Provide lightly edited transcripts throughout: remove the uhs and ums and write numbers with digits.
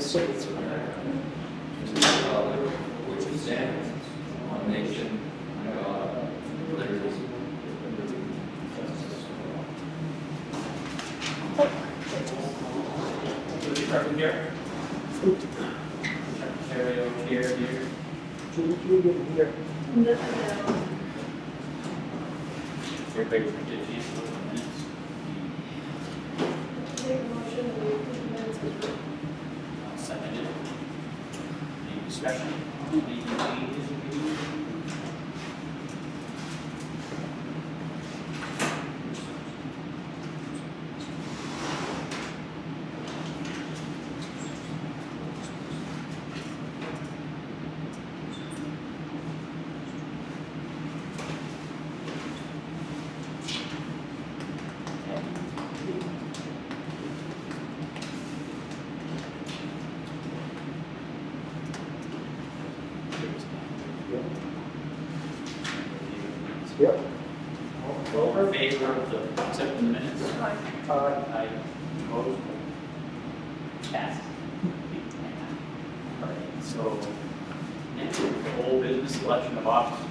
so it's which is stands, one nation, under God, liberty. Department here. Secretary over here. here. Everybody for 15 minutes. Make a motion that we approve the minutes as written. Seconded. Any discussion? Any changes? Yep. All in favor of the accepting the minutes? Aye. Opposed? Passed. All right, so next, whole business election of officers.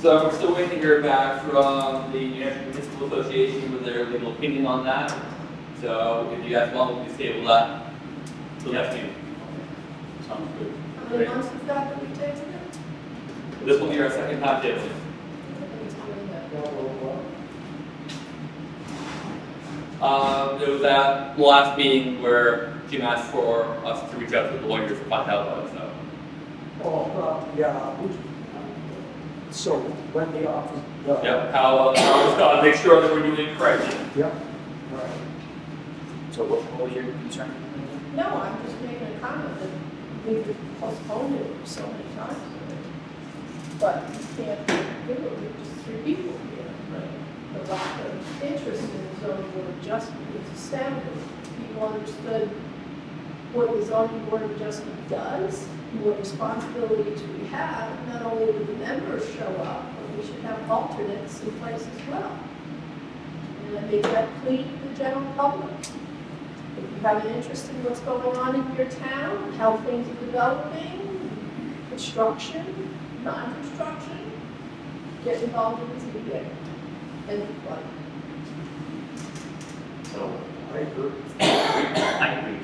So we're still waiting to hear back from the New Hampshire Municipal Association with their legal opinion on that. So if you guys want, we can table that till next meeting. Sounds good. How many months is that that we tabled it? This will be our second time tabling. I think it's doing that. It was at the last meeting where Jim asked for us to reach out to the lawyers to find out about it, so. Yeah. So when the office. Yeah, how it's got to make sure that we're doing it correctly. Yeah. Right. So what was your concern? No, I'm just making a comment that we've postponed it so many times already. But you can't do it with just 3 people here. Right. The lack of interest in the zoning board of adjustment is astounding. People understood what the zoning board of adjustment does, and what responsibilities we have. Not only would the members show up, but we should have alternates in place as well. And I make that plea to the general public. If you have an interest in what's going on in your town, how things are developing, construction, non-construction, get involved in the ZBA. And like, So, I agree. I agree.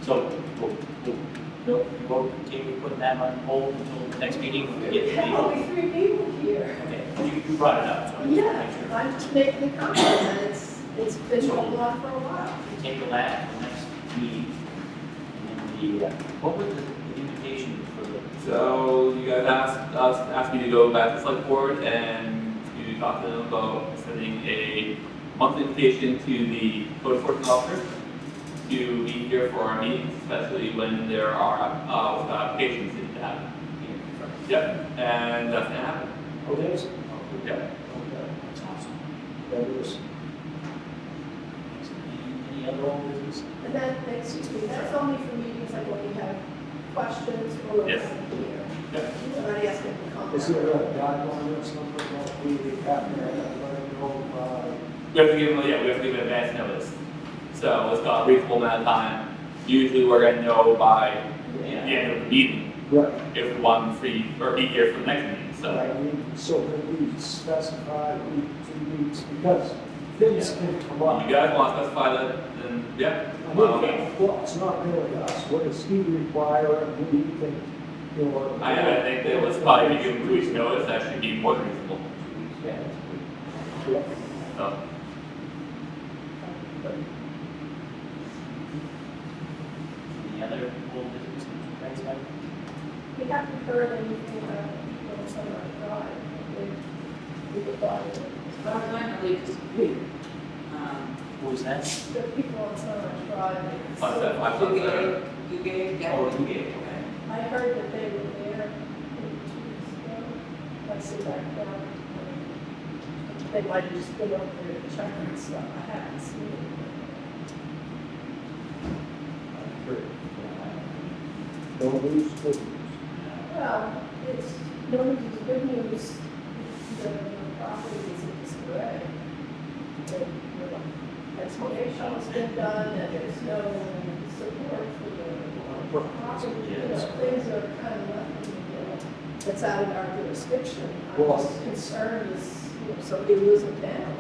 So, we'll continue putting that on hold until the next meeting. When we we get have the, only 3 people here. okay, you brought it up, so I just want to Yeah, make sure. I'm just making the comment that it's been going on for a while. We table that to the next meeting. And the, what was the invitation for the? So you guys asked me to go back to select board and to talk to them about sending a monthly invitation to the code enforcement officers to be here for our meetings, especially when there are applications that need to happen. Yep, and that's gonna happen. Oh, there's. Yep. Okay. That's awesome. That is. Any other old business? And that, excuse me, that's only for meetings like when we have questions or Yes. here. Yep. I'm not asking for comment. Is there a guideline or something that we have to let them know We have to give them, yeah, we have to give them advance notice. So it's got a reasonable amount of time. Usually we're gonna know by the end of the meeting Right. if we want them free or be here for the next meeting, so. I mean, so that we specify we 2 weeks, because things can come up. If you guys want to specify that, then yeah. I mean, well, it's not really us, what does he require, and what do you think, you know? I think that was probably be given 2 weeks notice, that should be more than reasonable. Yeah. So, Any other old business that you guys have? We haven't heard anything about people on Sunrise Drive. We could buy it. As far as I know, they disappeared. Who was that? The people on Sunrise Drive. Five, seven, five, You seven. gave, you gave, Oh, yeah. you gave, okay. I heard that they were there 2 weeks ago. Let's see back down. They might have just been over there to check and stuff. I haven't seen it. Don't lose good news. Well, it's, no news is good news. The property is in disarray. They, you know, excavation's been done, and there's no support for the property, things are kind of left in the middle. That's out of our jurisdiction. I'm Well, just concerned is, somebody losing down.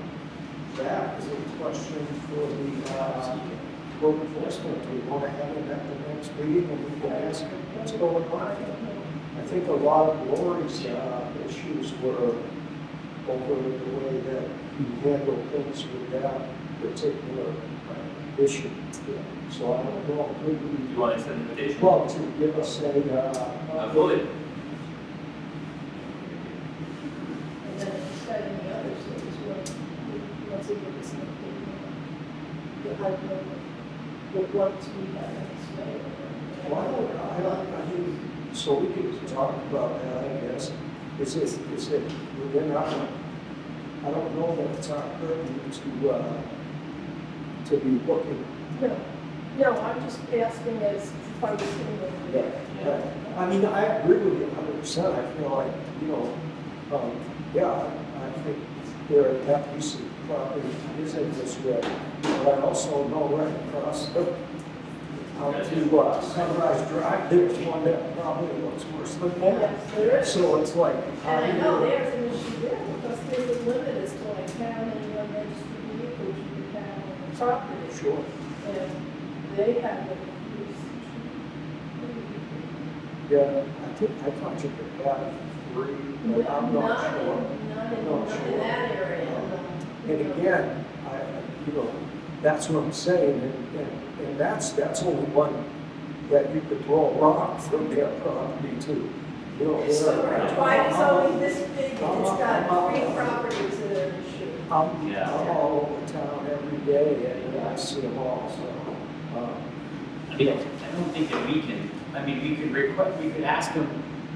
That is a question for the code enforcement. Do we want to have it at the next meeting and we can ask them what's going on? I think a lot of Lori's issues were over the way that he handled things with that particular issue. So I don't know, Do maybe, you want to extend the invitation? well, to give us Fully. And then if he's got any others, once he gets this thing, I don't know, what we have next May. I mean, so we could talk about that, I guess. Is it within our, I don't know that it's our purview to be looking. No, I'm just asking as part of the thing over there. I mean, I agree with you 100%. I feel like, I think that piece of property is in this way. But I also know right across out to Sunrise Drive, there's one that probably looks worse than that. Yes, there is. So it's like, And I know there's an issue there, because there's a limit as to like how many unregistered vehicles you can have on the property. Sure. And they have a Yeah, I thought you could have 3, but I'm not sure. Not in Not sure. that area. And again, that's what I'm saying, and that's only one that you could throw a rock from their property to. So, why is only this big, and it's got 3 properties that are an issue? I'm all over town every day, and I see them all, so. I mean, I don't think that we can, we could ask him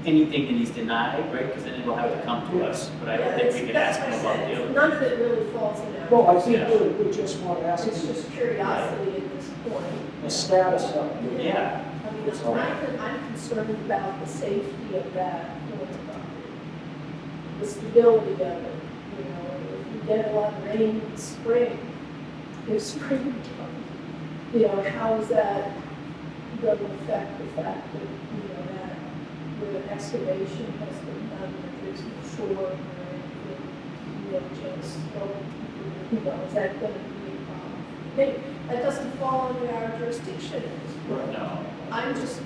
anything that he's denied, right? Because then he'll have to come to us, but I don't think we can ask him about the other. None of it really falls in our. No, I think Yeah. we just want to ask It's you just curiosity at this point. the status of it. Yeah. I mean, I'm concerned about the safety of that property, the stability of it. If you get a lot of rain in spring, if spring comes, how is that going to affect the fact that, that where the excavation has been done, that there's no shore or anything, just, is that going to be a problem? Maybe, that doesn't fall under our jurisdiction at this point. No. I'm just,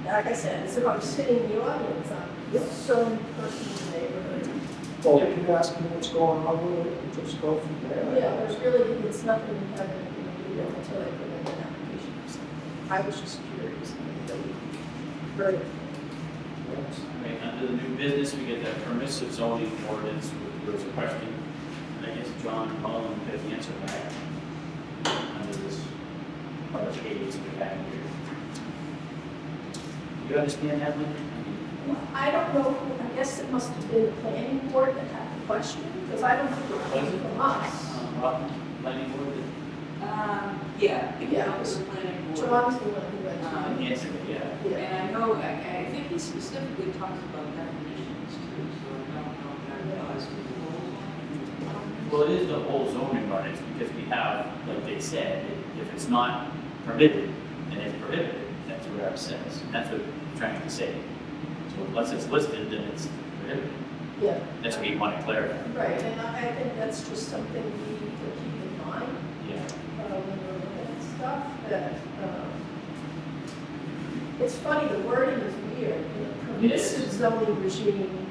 like I said, as if I'm sitting in the audience, I'm so person in the neighborhood. Well, we can ask them what's going on with it, and just go from there. Yeah, there's really, it's nothing we have anything to do with until I put in an application for something. I was just curious. Heard it. Yes. Under the new business, we get that permissive zoning ordinance, there was a question, and I guess John and Colin had the answer to that. Under this other case we have here. You understand that, Lynn? I don't know, I guess it must have been the planning board that had the question, because I don't think it came from us. Planning board, Yeah, Yeah. it was the planning board. John's the one who went the answer, yeah. to. Yeah. And I know, I think he specifically talks about definitions too, so I don't know if that applies to the whole. Well, it is the whole zoning ordinance, because we have, like they said, if it's not permitted, then it's prohibited, that's what it says, and that's what we're trying to say. So unless it's listed, then it's prohibited, Yeah, that's what you want to clarify. right, and I think that's just something we need to keep in mind. Yeah. When we're looking at stuff that, it's funny, the wording is weird. The It is. permissive zoning regime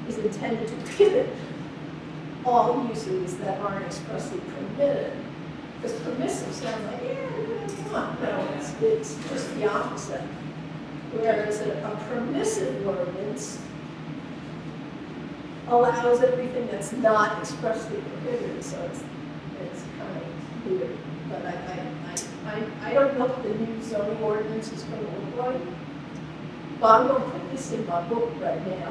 is intended to prohibit all uses that aren't expressly permitted. Because permissive sounds like, yeah, do what you want. No, it's just the opposite. Whereas a permissive ordinance allows everything that's not expressly prohibited, so it's kind of weird. But I don't know what the new zoning ordinance is going to look like. Well, I'm going to put this in my book right now.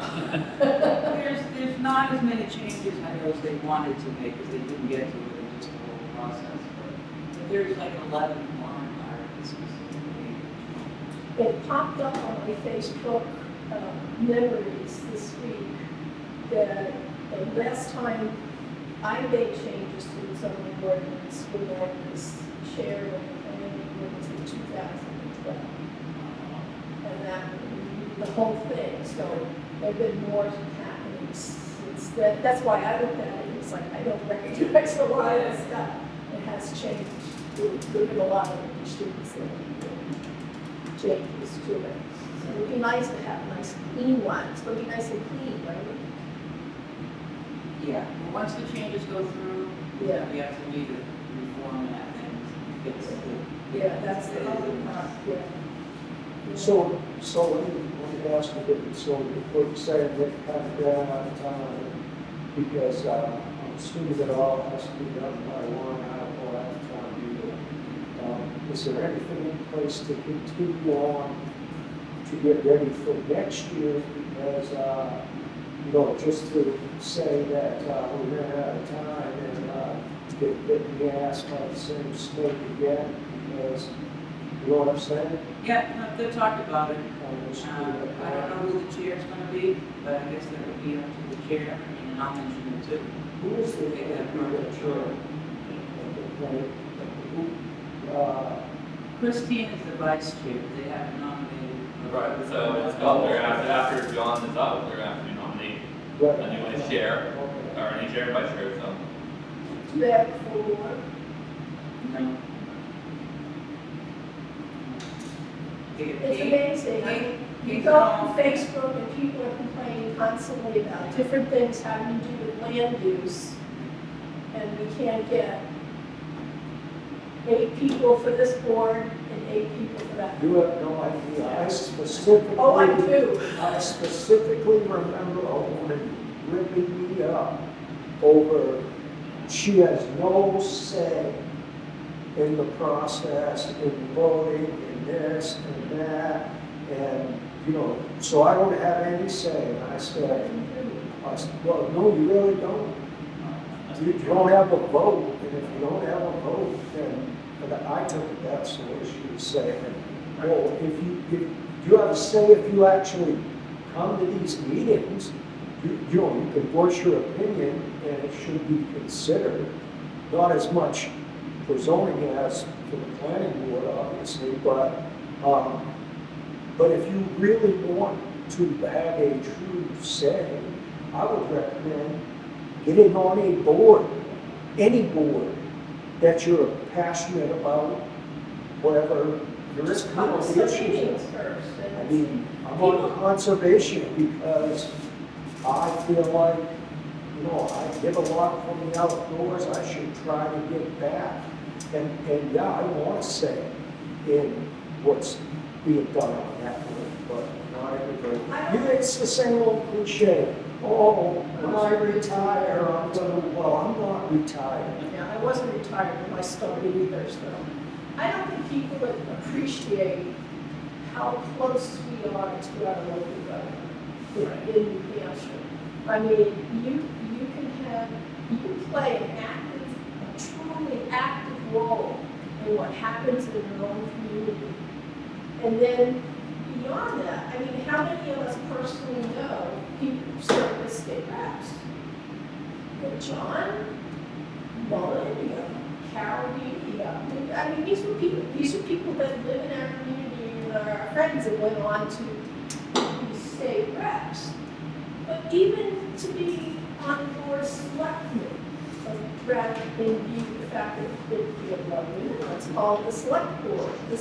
There's not as many changes, I know, as they wanted to make, because they didn't get to it in just the whole process, but there's like 11 warrant articles. It popped up on my Facebook memories this week that the last time I made changes to the zoning ordinance when I was chair of the planning board in 2012. And that, the whole thing, so there have been more happening since then. That's why I looked at it, it's like, I don't recognize a lot of this stuff. It has changed. There's been a lot of issues and changes to it. So it would be nice to have nice clean ones, it would be nice and clean, right? Yeah, well, once the changes go through, Yeah. we have to need to reformat things, fix the. Yeah, that's the other part, yeah. So let me ask a bit, so you're saying that kind of ran out of time, because I'm assuming that all has to be done by one article at a time. Is there anything in place to continue on to get ready for next year? Because, just to say that we ran out of time and get me asked by the same snake again, because, you know what I'm saying? Yeah, no, they talked about it. I I don't know who the chair's gonna be, but I guess that would be up to the chair, and I'll mention it too. Who is the chair? Christine is the vice chair, they haven't nominated. Right, so it's got there after John is up, they're after you nominate a new vice chair, or any chair and vice chair, so. Do they have a full board? No. It's amazing. I mean, you go on Facebook and people are complaining constantly about different things having to do with land use. And we can't get 8 people for this board and 8 people for that. You have no idea. I specifically. Oh, I do. I specifically remember a woman ripping me up over, she has no say in the process, in voting, in this and that, and, so I don't have any say. And I said, well, no, you really don't. You don't have a vote, and if you don't have a vote, then, but I took it that's the way she was saying. Well, if you have a say if you actually come to these meetings, you can voice your opinion, and it should be considered, not as much for zoning as for the planning board, obviously, but if you really want to have a true say, I would recommend getting on a board, any board, that you're passionate about, whatever, there is Come to some issues. meetings first. I mean, I'm on conservation because I feel like, I give a lot from the outdoors, I should try to give back. And yeah, I want to say in what's being done on that one, but not everybody. It's the same old cliche. Oh, when I retire, I'm not retired. Yeah, I wasn't retired when I started either, so. I don't think people appreciate how close we are to our local government in New Hampshire. I mean, you can play a truly active role in what happens in your own community. And then beyond that, I mean, how many of us personally know people who serve as state reps? You got John Mullen, you got Carol Beatty, I mean, these are people that live in our community and are our friends and went on to be state reps. But even to be on the board of selectmen, rather than view the fact that it'd be a lovely, it's called the select board, the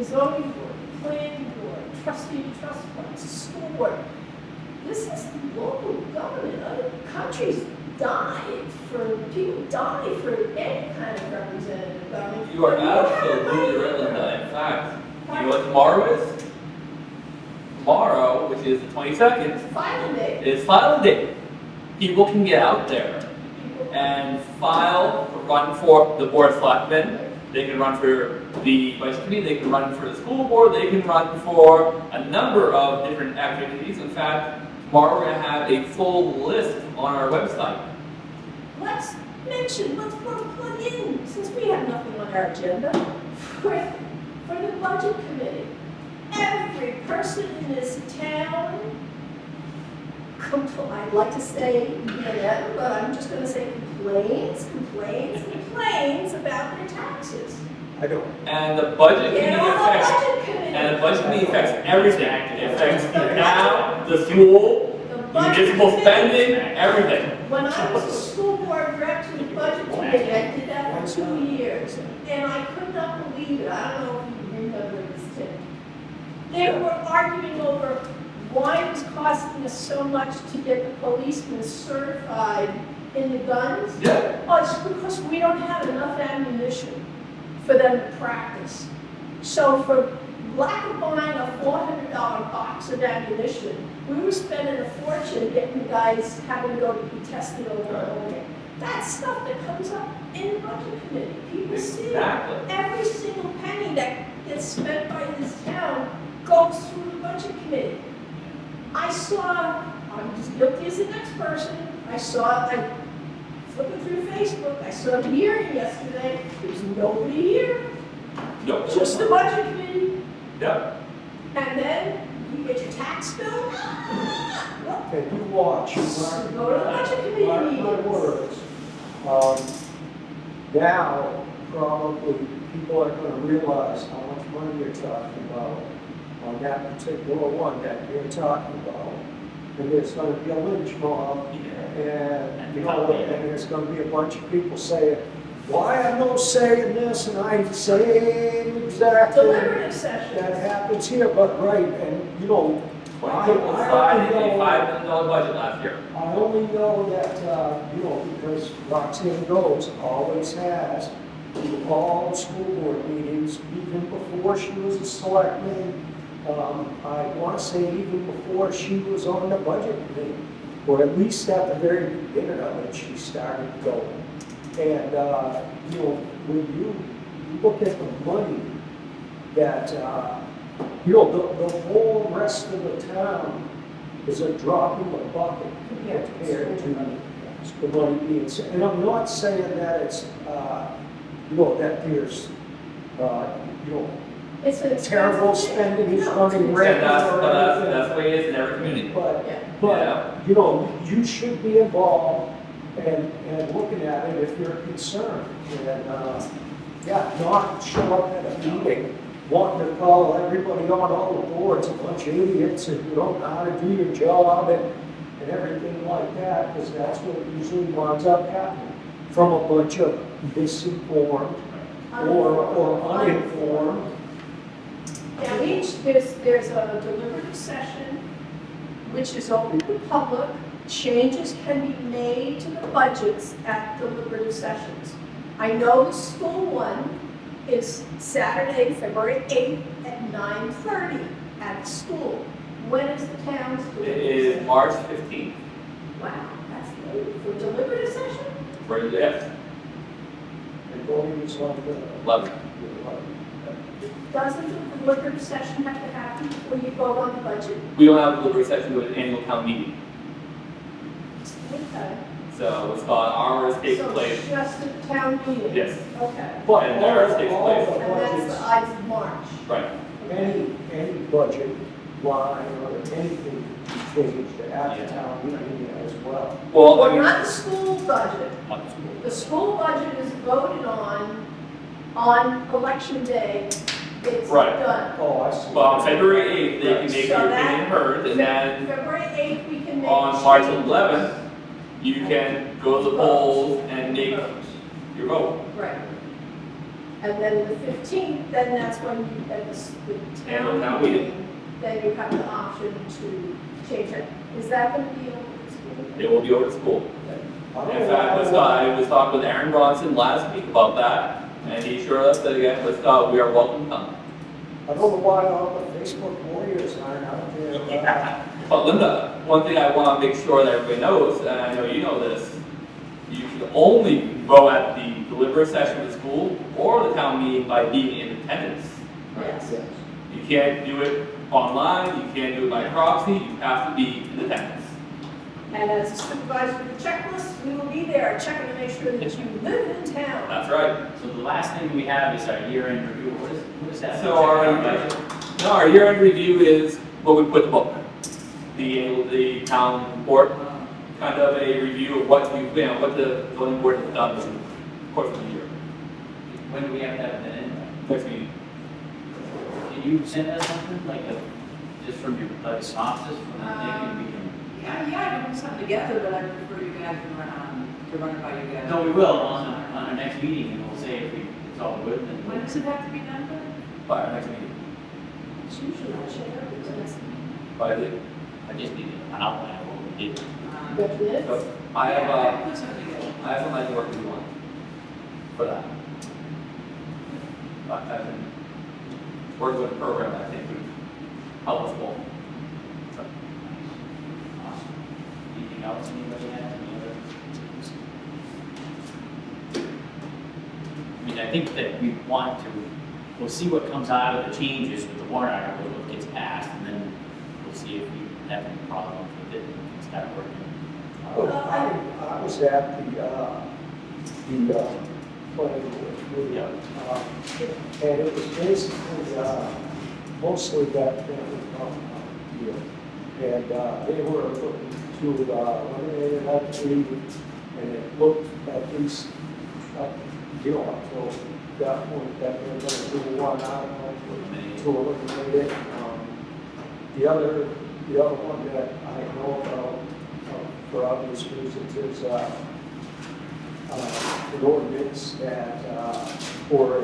zoning board, the planning board, trustee trust funds, the school board. This is local government. Other countries people die for any kind of representative government. You are absolutely right, Linda. In fact, you know what tomorrow is? Tomorrow, which is the 22nd, Filing day. is filing day. People can get out there and run for the board of selectmen. They can run for the vice committee, they can run for the school board, they can run for a number of different activities. In fact, tomorrow we're going to have a full list on our website. Let's plug in, since we have nothing on our agenda, for the budget committee. Every person in this town I'd like to say ENM, but I'm just gonna say complains about their taxes. I don't. And the budget You committee know, the affects, budget committee. and the budget committee affects everything. It affects the town, the school, The budget municipal committee. spending, everything. When I was a school board rep to the budget committee, I did that for 2 years, and I could not believe it. I don't know if you remember this, Tim. They were arguing over why it was costing us so much to get the policemen certified in the guns. Yeah. Oh, it's because we don't have enough ammunition for them to practice. So for lack of buying a $400 box of ammunition, we were spending a fortune getting the guys having to go to be tested over and over again. That's stuff that comes up in the budget committee. People see Exactly. every single penny that gets spent by this town goes through the budget committee. I saw, I'm as guilty as the next person, I saw, like, flipping through Facebook, I saw the hearing yesterday, there's nobody here, Nope. just the budget committee. Yep. And then you get your tax bill. Okay, you watch. Go to the budget committee Mark my meetings. words. Now, probably, people are gonna realize how much money you're talking about on that particular one that you're talking about. And there's gonna be a lynch mob, and, you know, and there's gonna be a bunch of people saying, why am I saying this, and I say exactly. Deliberative session. That happens here, but right, and, you know, I Put only aside a know. $5 million budget last year. I only know that, you know, because Roxanne Rose always has, through all the school board meetings, even before she was a selectman, I want to say even before she was on the budget committee, or at least at the very beginning of it, she started going. And, you know, when you look at the money that, you know, the whole rest of the town is a drop in the bucket compared to the money being spent. And I'm not saying that it's, you know, that there's, you know, It's an expensive terrible thing. spending is No. running And rampant that's, or that's anything. the way it is in every community. But, Yeah. Yeah. you know, you should be involved and looking at it if you're concerned. And, yeah, not show up at a meeting, wanting to call everybody on all the boards a bunch of idiots and you don't know how to do your job and everything like that, because that's what usually winds up happening from a bunch of misinformed or uninformed. Now, there's a deliberative session, which is open to the public. Changes can be made to the budgets at deliberative sessions. I know the school one is Saturday, February 8th at 9:30 at the school. When is the town's It deliberative is session? March 15th. Wow, that's late for deliberative session? For, yes, And voting is like 11. Doesn't the deliberative session have to happen before you vote on the budget? We don't have a delivery session with an annual town meeting. Okay. So what's called ours takes So place. it's just a town meeting? Yes. Okay. But And ours takes all place. the And that's budgets, the Ides of March. Right. any budget line or anything can be changed at the town meeting as well. Well, I Well, mean, not the school budget. Not the school. The school budget is voted on election day. It's Right. done. Oh, I see. well, on February 8th, they can make So your that- opinion heard, and then February 8th, we can make. on March changes. 11th, you can go to the polls and make your vote. Right. And then the 15th, then that's when you, at the Annual town town meeting. meeting, then you have the option to change it. Is that going to be open to school? It will be over to school. I don't In know fact, why- I was talking with Aaron Bronson last week about that, and he assured us that again, we are welcome to come. I don't know why all the Facebook warriors aren't out there. But Linda, one thing I want to make sure that everybody knows, and I know you know this, you can only go at the deliberative session of the school or the town meeting by being in attendance. Yes. Yes. You can't do it online, you can't do it by proxy, you have to be in attendance. And as a supervisor of the checklist, we will be there checking to make sure that you live in town. That's right. So the last thing we have is our year-end review. What is that? So our year-end review is what we put in the book. the town board, kind of a review of what what the zoning board has done in the course of the year. When do we have to have that in? Next meeting. Can you send us something, like just from your, like a synopsis from the thing, and we can? Yeah, I can put something together, but I prefer you guys to run it by you guys. No, we will on our next meeting, and we'll say if it's all good, then. When does it have to be done by? By our next meeting. It's usually a chair, because By the, I just need an outline of what we did. that's it. so I have, Yeah, put something together. I have some idea work to do on for that. But I've been working with a program that I think would help us both. So, Awesome. Anything else anybody has, any other? I mean, I think that we want to, we'll see what comes out of the changes with the warrant article, what gets passed, and then we'll see if we have any problems with it, and we can start working. I was at the planning board meeting, and it was basically, mostly that deal. And they were looking to eliminate it all three, and it looked at least, until that point that they're going to do one article to eliminate it. The other one that I know about, for obvious reasons, is an ordinance that, or a, I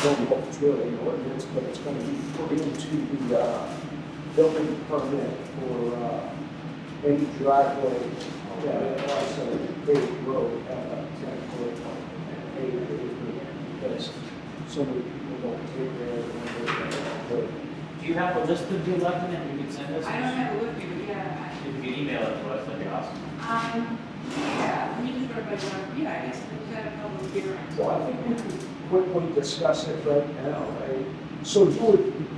don't know if it's really an ordinance, but it's going to be put into the building permit for any driveway that was a paved road at a 10-foot paved road, because so many people don't take their. Do you have a list of the 11 that you can send us? I don't have it with me, but yeah. If you can email it to us, that'd be awesome. Yeah, we just sort of like, yeah, I guess we've had a couple of hearings. So I think we could quickly discuss it right now, right? So you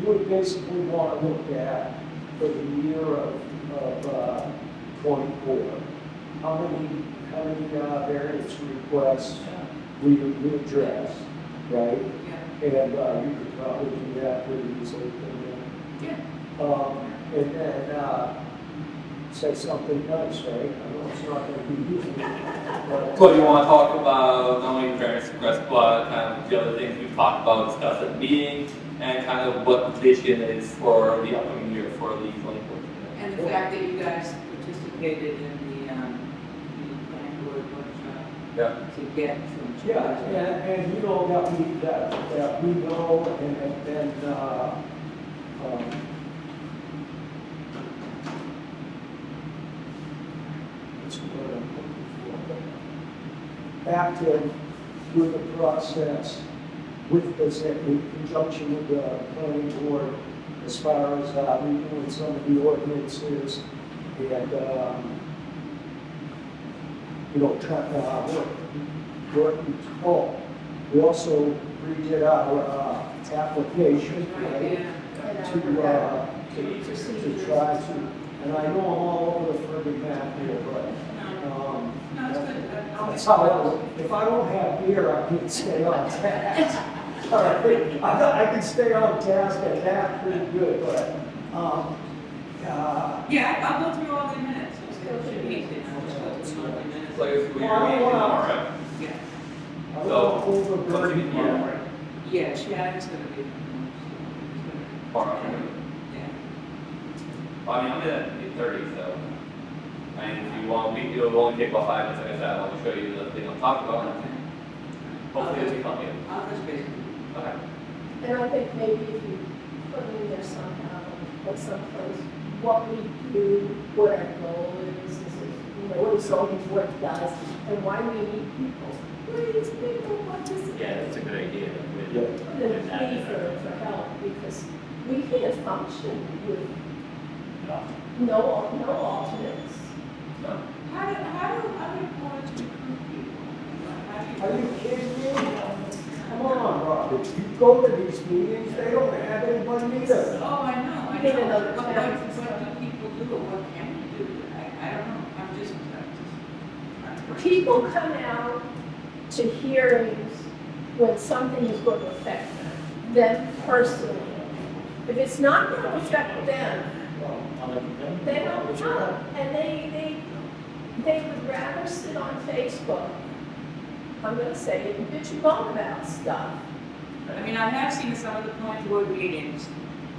would basically want to look at, for the year of 24, how many variance requests we address, right? Yeah. And you could probably do that pretty easily. Yeah. And then say something nice, right? I know it's not going to be easy. But so you want to talk about not only variance request, but kind of the other things we've talked about, discussed at the meeting, and kind of what the vision is for the upcoming year for the zoning board. And the fact that you guys participated in the planning board workshop Yeah. to get from. yeah, and you know that we know, and then what's the word I'm looking for? Active with the process, with this, in conjunction with the planning board, as far as reviewing some of the ordinances and working. Oh, we also redid our application, right? To try to, and I know I'm all over the friggin' map here, but, No, it's good. that's how, if I don't have beer, I can stay on task. All right, I can stay on task at that pretty good, but, Yeah, I'll go through all the minutes. It should be easy. I'll just go through all the minutes. So if we are meeting tomorrow, Yeah. I don't overburden you. tomorrow, Yeah, it's gonna be. tomorrow. Yeah. Well, I mean, I'm in at 8:30, so, I mean, if you want, it'll only take about 5 minutes, like I said, I'll show you the thing I'll talk about, and hopefully it'll become you. I'll touch base. Okay. And I think maybe if you put in there somehow, or someplace, what we do, what our goal is, what the zoning board does, and why we need people. Please, people participate. Yeah, that's a good idea. Yeah. And then pay for help, because we can't function with no alternates. So, How do boards recruit people? How do Are you kidding me? Come on, Robert, you go to these meetings, they don't have anybody either. Oh, I know. Get another What tax. do people do, or what can we do? I don't know, I'm just. People come out to hearings when something is going to affect them personally. If it's not going to affect them, I'll let you know. what you're at. And they would rather sit on Facebook, I'm gonna say it, and bitch and moan about stuff. I mean, I have seen some of the point board meetings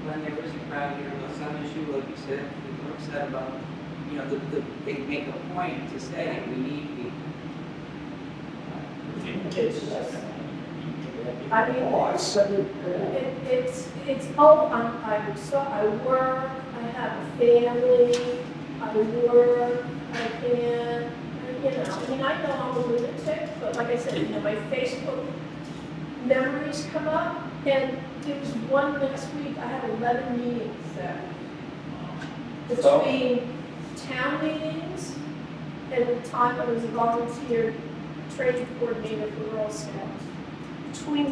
when there was a crowd here about some issue, like you said, people are upset about, you know, they make a point to say, we need people. It's just, I mean, Oh, I said it, I work, I have a family, I work, I can, you know, I mean, I know I'm a lunatic, but like I said, you know, my Facebook memories come up, and there was one last week, I had 11 meetings there. So? Between town meetings and the time I was a volunteer training coordinator for Girl Scouts. Between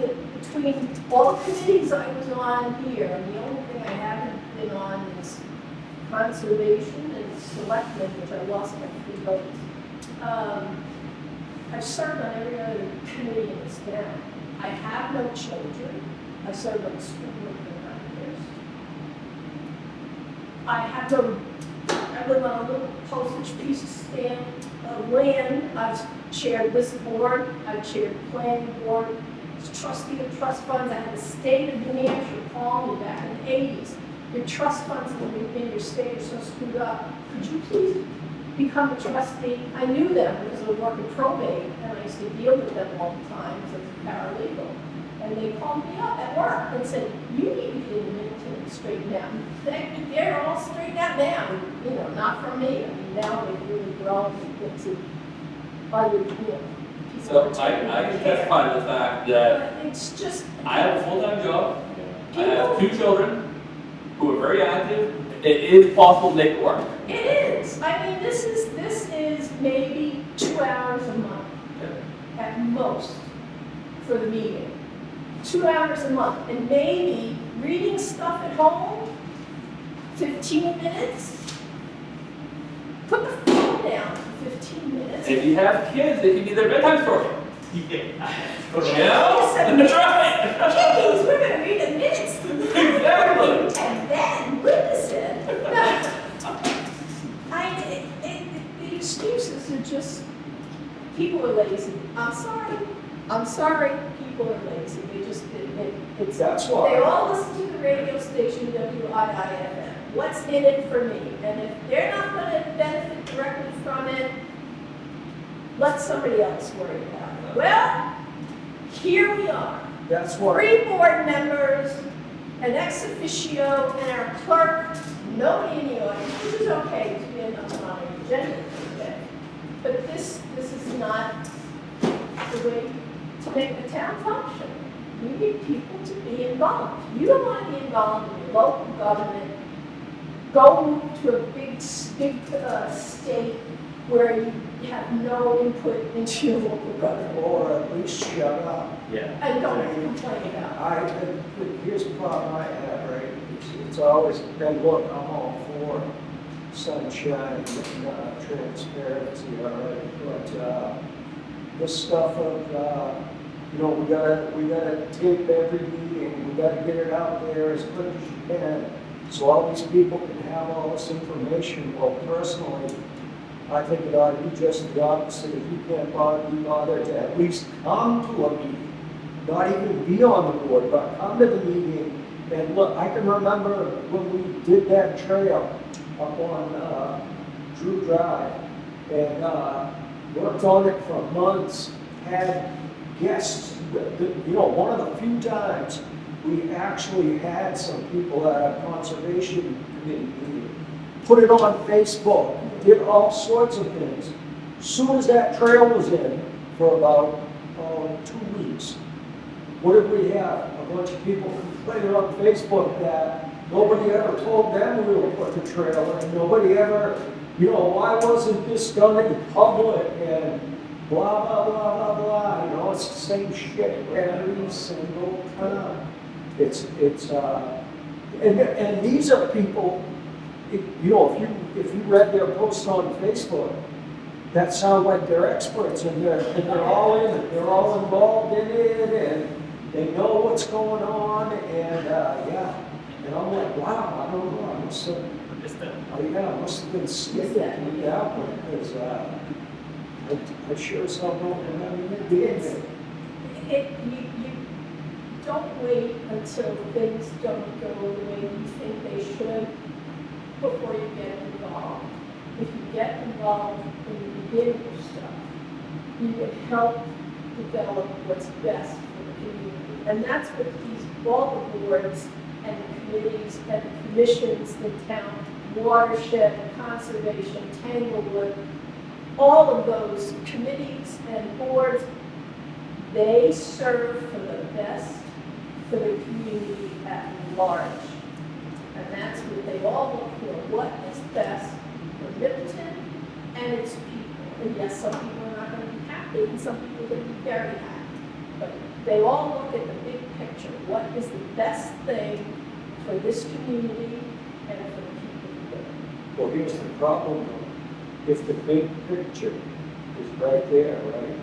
all the committees I was on here, and the only thing I haven't been on is conservation and selectmen, which I lost my 3 votes. I've served on every other committee in this town. I have no children. I served on the school board for 9 years. I live on a little postage piece of stamp of land. I've chaired this board. I've chaired the planning board. As trustee of trust funds, I had the state of New Hampshire call me back in the 80s. Your trust funds in your state are so screwed up. Could you please become a trustee? I knew them because I was working probate, and I used to deal with them all the time as a paralegal. And they called me up at work and said, you need to get in Middleton and straighten out. They're all straightened out now, you know, not from me. I mean, now they've really grown into other, you know. So I can testify to the fact that But it's just, I have a full-time job, I have 2 children who are very active. It is possible to make it work. it is. I mean, this is maybe 2 hours a month at most for the meeting. 2 hours a month, and maybe reading stuff at home, 15 minutes. Put the phone down for 15 minutes. If you have kids, they can be their bedtime story. Yeah. Yeah, that's right. Kiddies, we're gonna read the minutes. Exactly. And then witness it. The excuses are just, people are lazy. I'm sorry, people are lazy. They just, it's. That's why. They all listen to the radio station WIIFM. What's in it for me? And if they're not gonna benefit directly from it, let somebody else worry about it. Well, here we are. That's why. 3 board members, an ex officio, and our clerk, nobody in the audience, which is okay, because we had nothing on our agenda today. But this is not the way to make the town function. We need people to be involved. You don't want to be involved in your local government. Go to a big state where you have no input into your local government. Or at least shut up. Yeah. And don't complain about it. Here's the problem I have, right? It's always been, look, I'm all for sunshine and transparency, all right? But this stuff of, you know, we gotta tape every meeting, we gotta get it out there as quick as you can, so all these people can have all this information. Well, personally, I think it ought to be just the opposite. If you can't be bothered to at least come to a meeting, not even be on the board, but come to the meeting. And look, I can remember when we did that trail up on Drew Drive, and worked on it for months, had guests. You know, one of the few times we actually had some people at a conservation committee meeting, put it on Facebook, did all sorts of things. As soon as that trail was in, for about 2 weeks, what did we have? A bunch of people complaining on Facebook that nobody ever told them we were putting the trail in. Nobody ever, you know, why wasn't this done in public? And blah, blah, blah, blah, blah. You know, it's the same shit every single time. And these are people, you know, if you read their posts on Facebook, that sound like they're experts, and they're all in it, they're all involved in it, and they know what's going on, and yeah. And I'm like, wow, I don't know, I must have, Just that. I must have been skipping with that one, because, I sure as hell don't remember it being It's, there. you don't wait until things don't go the way you think they should before you get involved. If you get involved in the beginning of stuff, you can help develop what's best for the community. And that's what all the boards and the committees and the commissions in town, watershed, conservation, Tanglewood, all of those committees and boards, they serve for the best for the community at large. And that's what they all look for, what is best for Middleton and its people. And yes, some people are not going to be happy and some people are going to be very happy. But they all look at the big picture, what is the best thing for this community and for the people who live. Well, here's the problem, though. If the big picture is right there, right?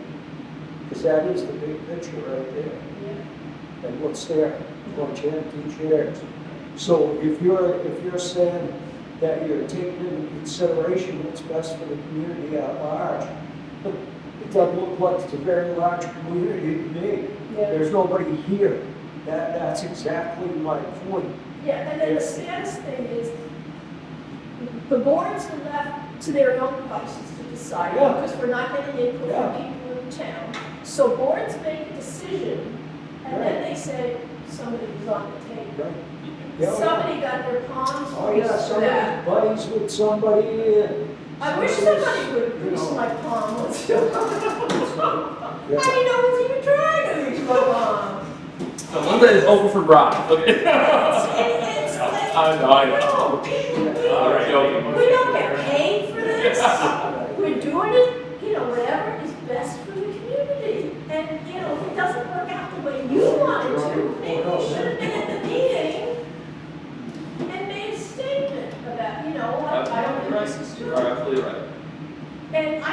Because that is the big picture right there. Yeah. And what's there? A bunch of empty chairs. So if you're saying that you're taking into consideration what's best for the community at large, but it doesn't look like it's a very large community to me. Yeah. There's nobody here. That's exactly my point. Yeah, and then the saddest thing is, the boards are left to their own devices to decide, Yeah. because we're not getting input Yeah. from people in town. So boards make a decision, and then they say, somebody was on the tape. Right? Yeah. Somebody got their palms Oh, yeah, greased for that. somebody's buddies with somebody and. I wish somebody would grease my palm once in a while. Yeah. I didn't know it was even trying to grease my palm. So one that is over for bribes, okay? It's like, I know. All right, joking. we don't get paid for this. We're doing it, whatever is best for the community. And, if it doesn't work out the way you want it to, maybe you should have been at the meeting and made a statement about, I don't think this is You true. are absolutely right. And I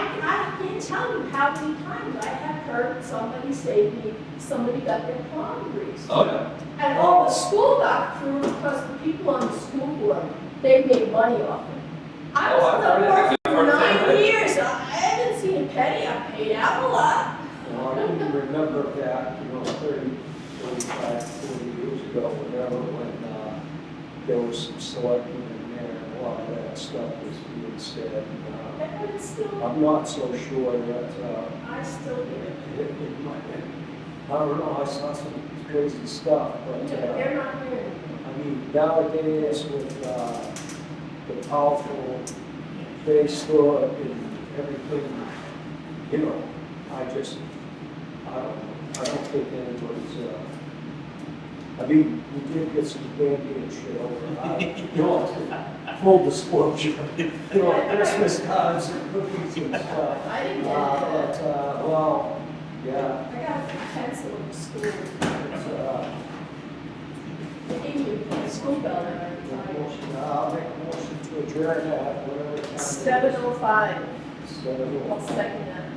can't tell you how many times I have heard somebody say to me, somebody got their palm greased. Oh, yeah. And all the school got through because the people on the school board, they made money off it. I was on the board for 9 years. I haven't seen a penny. I paid out a lot. Well, I can remember back, 30, 35, 40 years ago, whatever, when there was some selectmen in there, and a lot of that stuff was being said. And it's still, I'm not so sure that, I still hear it. it might, I don't know, I saw some crazy stuff, but, They're not hearing it. I mean, nowadays with the powerful Facebook and everything, I don't think anybody's, I mean, we did get some candy and shit over, full disclosure, Christmas cards and cookies and stuff. I didn't get that. But, well, yeah, I got a pencil in school. it's, They gave me a school bell every time. I'll make a motion to adjourn at whatever time. 7:05. 7:05. I'll second that.